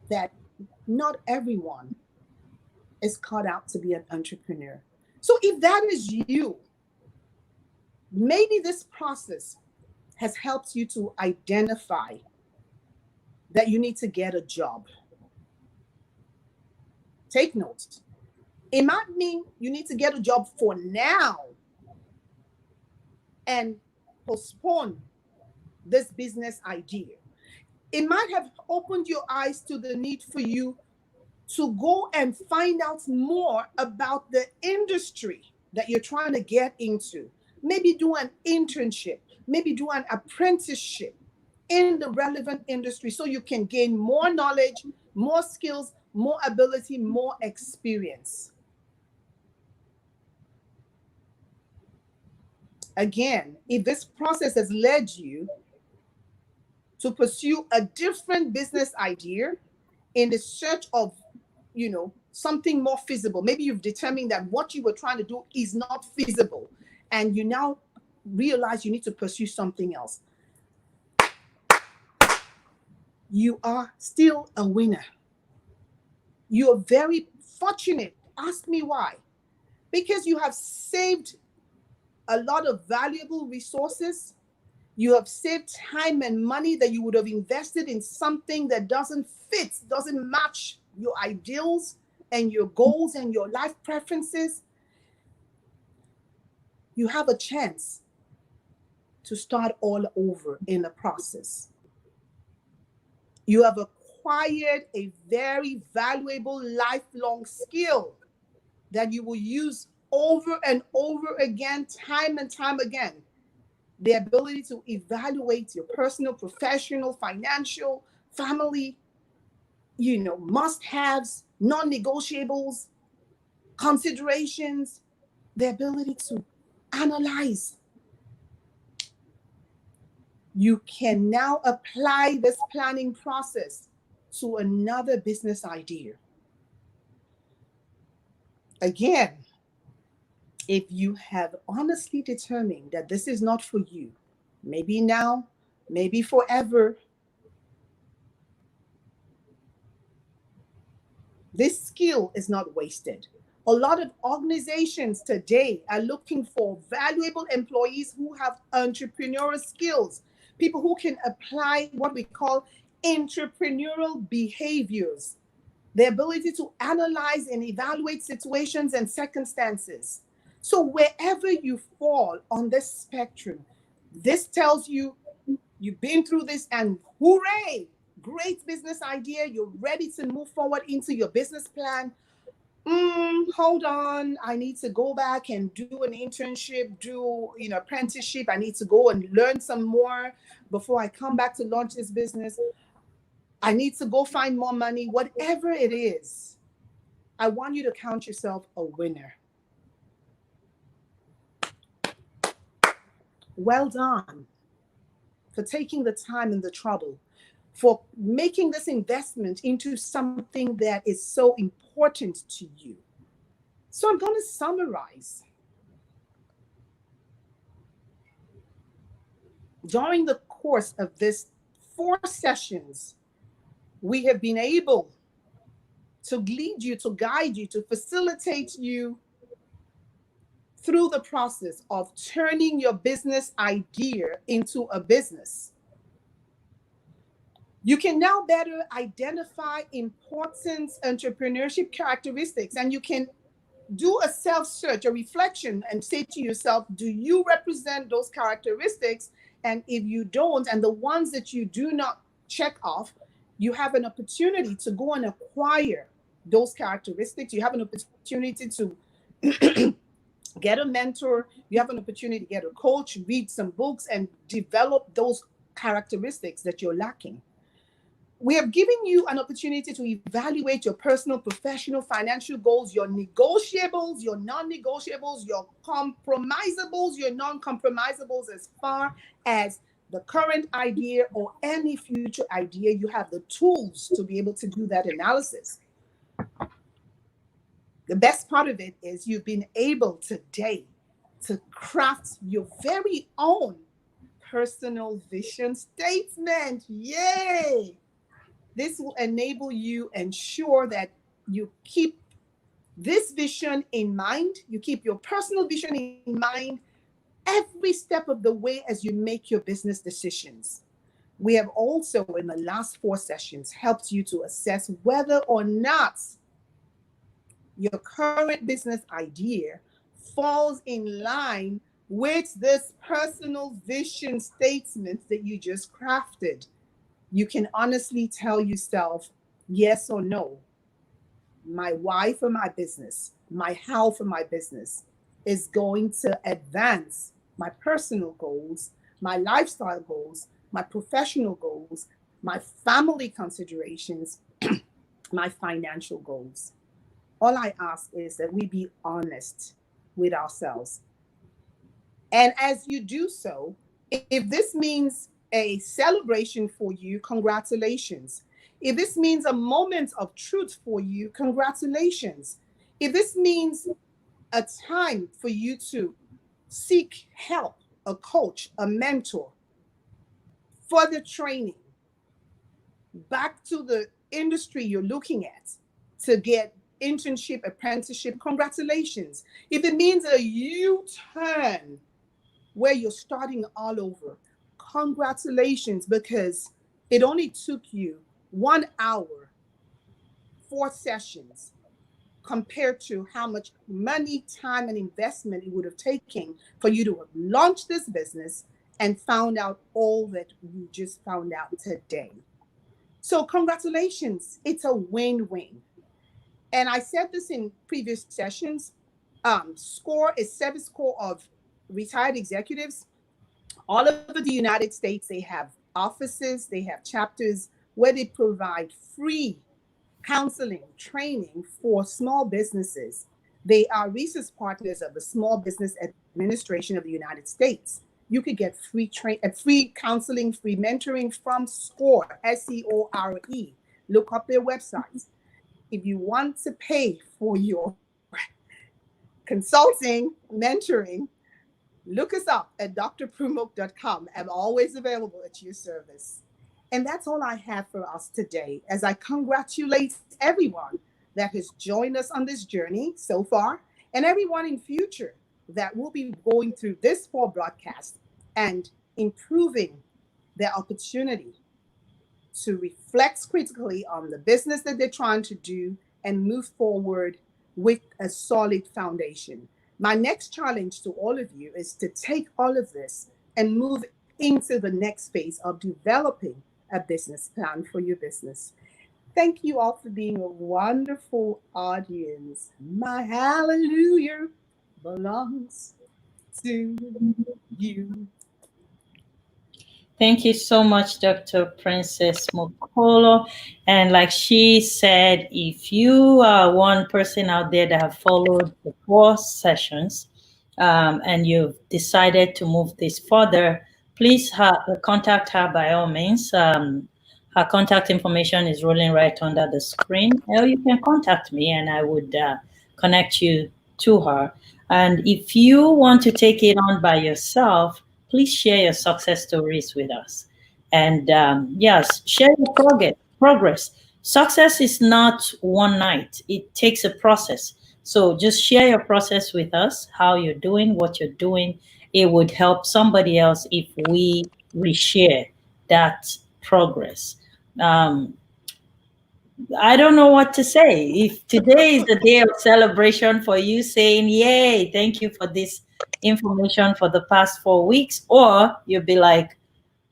that not everyone is cut out to be an entrepreneur. So if that is you, maybe this process has helped you to identify that you need to get a job. Take notes. It might mean you need to get a job for now and postpone this business idea. It might have opened your eyes to the need for you to go and find out more about the industry that you're trying to get into. Maybe do an internship, maybe do an apprenticeship in the relevant industry so you can gain more knowledge, more skills, more ability, more experience. Again, if this process has led you to pursue a different business idea in the search of, something more feasible, maybe you've determined that what you were trying to do is not feasible, and you now realize you need to pursue something else, you are still a winner. You are very fortunate. Ask me why. Because you have saved a lot of valuable resources. You have saved time and money that you would have invested in something that doesn't fit, doesn't match your ideals and your goals and your life preferences. You have a chance to start all over in the process. You have acquired a very valuable lifelong skill that you will use over and over again, time and time again. The ability to evaluate your personal, professional, financial, family, must-haves, non-negotiables, considerations, the ability to analyze. You can now apply this planning process to another business idea. Again, if you have honestly determined that this is not for you, maybe now, maybe forever, this skill is not wasted. A lot of organizations today are looking for valuable employees who have entrepreneurial skills, people who can apply what we call entrepreneurial behaviors, the ability to analyze and evaluate situations and circumstances. So, wherever you fall on this spectrum, this tells you you've been through this and hooray, great business idea. You're ready to move forward into your business plan. Hold on. I need to go back and do an internship, do apprenticeship. I need to go and learn some more before I come back to launch this business. I need to go find more money. Whatever it is, I want you to count yourself a winner. Well done for taking the time and the trouble, for making this investment into something that is so important to you. So I'm going to summarize. During the course of this 4 sessions, we have been able to lead you, to guide you, to facilitate you through the process of turning your business idea into a business. You can now better identify important entrepreneurship characteristics, and you can do a self-search, a reflection, and say to yourself, do you represent those characteristics? And if you don't, and the ones that you do not check off, you have an opportunity to go and acquire those characteristics. You have an opportunity to get a mentor. You have an opportunity to get a coach, read some books, and develop those characteristics that you're lacking. We have given you an opportunity to evaluate your personal, professional, financial goals, your negotiables, your non-negotiables, your compromisables, your non-compromisables, as far as the current idea or any future idea. You have the tools to be able to do that analysis. The best part of it is you've been able today to craft your very own personal vision statement. Yay! This will enable you, ensure that you keep this vision in mind, you keep your personal vision in mind every step of the way as you make your business decisions. We have also, in the last 4 sessions, helped you to assess whether or not your current business idea falls in line with this personal vision statement that you just crafted. You can honestly tell yourself yes or no. My why for my business, my how for my business is going to advance my personal goals, my lifestyle goals, my professional goals, my family considerations, my financial goals. All I ask is that we be honest with ourselves. And as you do so, if this means a celebration for you, congratulations. If this means a moment of truth for you, congratulations. If this means a time for you to seek help, a coach, a mentor, further training, back to the industry you're looking at to get internship, apprenticeship, congratulations. If it means a U-turn where you're starting all over, congratulations, because it only took you 1 hour, 4 sessions, compared to how much money, time, and investment it would have taken for you to have launched this business and found out all that you just found out today. So congratulations, it's a win-win. And I said this in previous sessions, SCORE is Service Corps of Retired Executives. All over the United States, they have offices, they have chapters where they provide free counseling, training for small businesses. They are resource partners of the Small Business Administration of the United States. You could get free counseling, free mentoring from SCORE, SCORE. Look up their websites. If you want to pay for your consulting, mentoring, look us up at DRPRUMOK.com. I'm always available at your service. And that's all I have for us today, as I congratulate everyone that has joined us on this journey so far, and everyone in future that will be going through this 4 broadcasts and improving their opportunity to reflect critically on the business that they're trying to do and move forward with a solid foundation. My next challenge to all of you is to take all of this and move into the next phase of developing a business plan for your business. Thank you all for being a wonderful audience. My hallelujah belongs to you. Thank you so much, Dr. Princess Mokolo. And like she said, if you are one person out there that have followed the 4 sessions and you've decided to move this further, please contact her by all means. Her contact information is rolling right under the screen. Or you can contact me and I would connect you to her. And if you want to take it on by yourself, please share your success stories with us. And yes, share your progress. Success is not one night. It takes a process. So just share your process with us, how you're doing, what you're doing. It would help somebody else if we reshare that progress. I don't know what to say. If today is the day of celebration for you saying, yay, thank you for this information for the past 4 weeks, or you'll be like,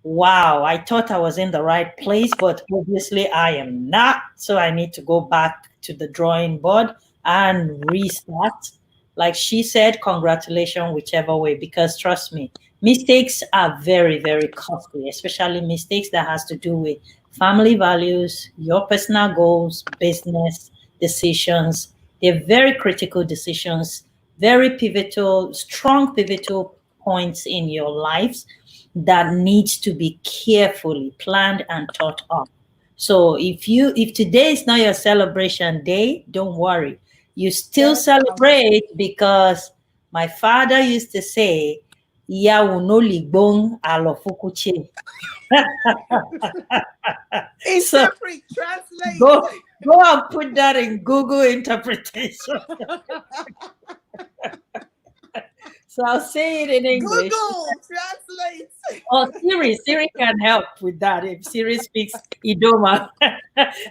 wow, I thought I was in the right place, but obviously I am not. So I need to go back to the drawing board and restart. Like she said, congratulations, whichever way, because trust me, mistakes are very, very costly, especially mistakes that has to do with family values, your personal goals, business decisions. They're very critical decisions, very pivotal, strong pivotal points in your lives that needs to be carefully planned and thought of. So if today is not your celebration day, don't worry. You still celebrate because my father used to say, "Ya unoli gbong alofukuche." Interpret, translate. Go and put that in Google interpretation. So I'll say it in English. Google translate. Oh, Siri can help with that if Siri speaks Idoma.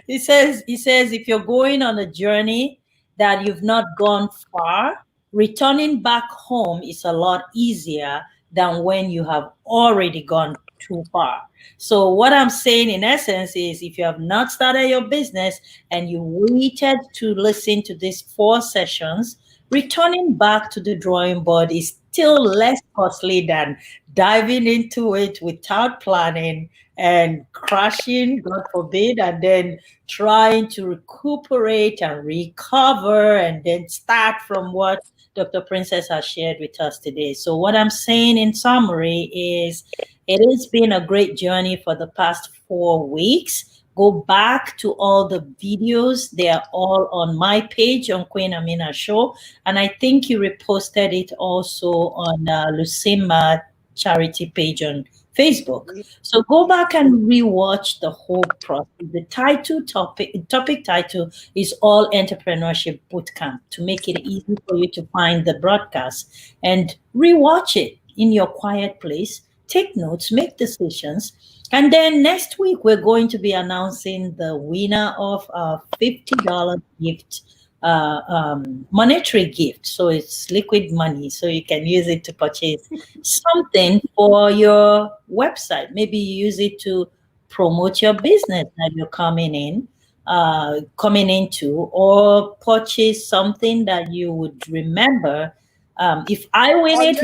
He says, if you're going on a journey that you've not gone far, returning back home is a lot easier than when you have already gone too far. So what I'm saying in essence is if you have not started your business and you waited to listen to these 4 sessions, returning back to the drawing board is still less costly than diving into it without planning and crashing, God forbid, and then trying to recuperate and recover and then start from what Dr. Princess has shared with us today. So what I'm saying in summary is it has been a great journey for the past 4 weeks. Go back to all the videos. They are all on my page on Queen Amina Show. And I think you reposted it also on Lucima charity page on Facebook. So go back and rewatch the whole process. The topic title is all Entrepreneurship Bootcamp to make it easy for you to find the broadcast and rewatch it in your quiet place. Take notes, make decisions. And then next week, we're going to be announcing the winner of a $50 gift, monetary gift. So it's liquid money. So you can use it to purchase something for your website. Maybe you use it to promote your business that you're coming into, or purchase something that you would remember. If I win it,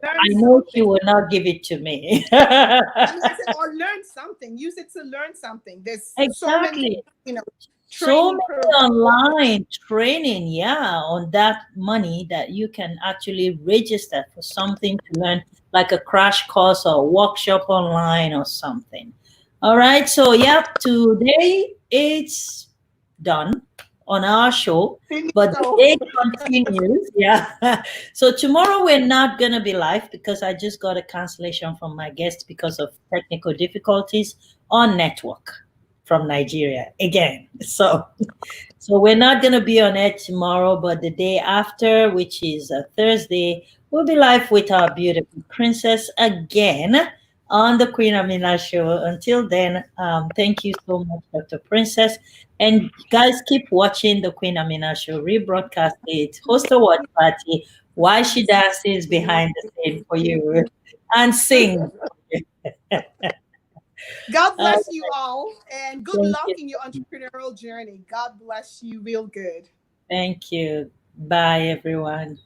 I know she will not give it to me. Or learn something. Use it to learn something. There's exactly so many online training, on that money that you can actually register for something to learn, like a crash course or workshop online or something. All right. So today it's done on our show, but the day continues. So tomorrow we're not going to be live because I just got a cancellation from my guest because of technical difficulties on network. from Nigeria again. So we're not going to be on air tomorrow, but the day after, which is Thursday, we'll be live with our beautiful princess again on the Queen Amina show. Until then, thank you so much, Dr. Princess. And guys, keep watching the Queen Amina show, rebroadcast it, host a watch party while she dances behind the scene for you and sing. God Uh, bless you all, and good thank luck you. in your entrepreneurial journey. God bless you real good. Thank you. Bye, everyone.